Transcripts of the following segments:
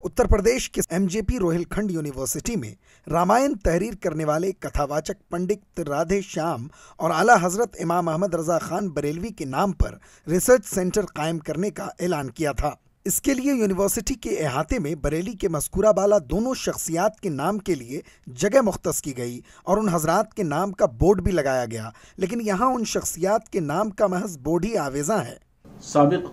उत्तर प्रदेश के MJP Rohilkhand university में रामायण तहरीर करने वाले कथावाचक पंडित राधे श्याम और आला हजरत इमाम अहमद रजा खान बरेलवी के नाम पर रिसर्च सेंटर कायम करने का ऐलान किया था। इसके लिए यूनिवर्सिटी के अहाते में बरेली के मस्कूरा बाला दोनों शख्सियात के नाम के लिए जगह मुख्तस की गई और उन हजरात के नाम का बोर्ड भी लगाया गया, लेकिन यहाँ उन शख्सियात के नाम का महज बोर्ड ही आवेजा है। साबिक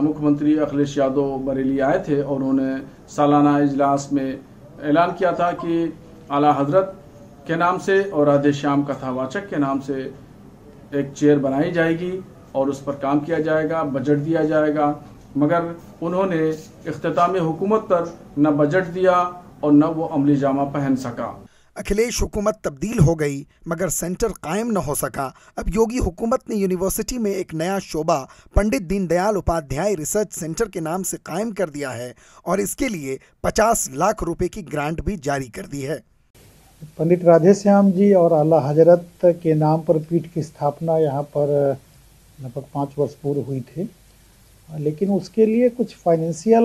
मुख्यमंत्री अखिलेश यादव बरेली आए थे और उन्होंने सालाना इजलास में ऐलान किया था कि आला हजरत के नाम से और राधे श्याम कथावाचक के नाम से एक चेयर बनाई जाएगी और उस पर काम किया जाएगा, बजट दिया जाएगा। मगर उन्होंने इख्तितामी हुकूमत पर न बजट दिया और न वो अमली जामा पहन सका। अखिलेश हुकूमत तब्दील हो गई मगर सेंटर कायम न हो सका। अब योगी हुकूमत ने यूनिवर्सिटी में एक नया शोबा पंडित दीनदयाल उपाध्याय रिसर्च सेंटर के नाम से कायम कर दिया है और इसके लिए 50 लाख रुपए की ग्रांट भी जारी कर दी है। पंडित राधे श्याम जी और आला हजरत के नाम पर पीठ की स्थापना यहाँ पर लगभग 5 वर्ष पूर्व हुई थी, लेकिन उसके लिए कुछ फाइनेंशियल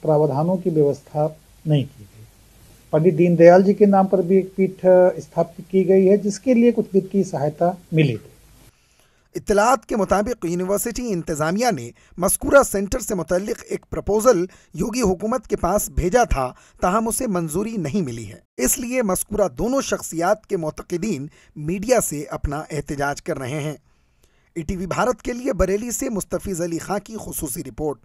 प्रावधानों की व्यवस्था नहीं की गई। पंडित दीनदयाल जी के नाम पर भी एक पीठ स्थापित की गई है जिसके लिए कुछ वित्तीय सहायता मिली थी। इत्तलात के मुताबिक यूनिवर्सिटी इंतजामिया ने मस्कूरा सेंटर से मुतल्लिक एक प्रपोजल योगी हुकूमत के पास भेजा था, ताहम उसे मंजूरी नहीं मिली है। इसलिए मस्कूरा दोनों शख्सियात के मुतक़िदीन मीडिया से अपना एहतजाज कर रहे हैं। ईटीवी भारत के लिए बरेली से मुस्तफीज़ अली खां की खुसूसी रिपोर्ट।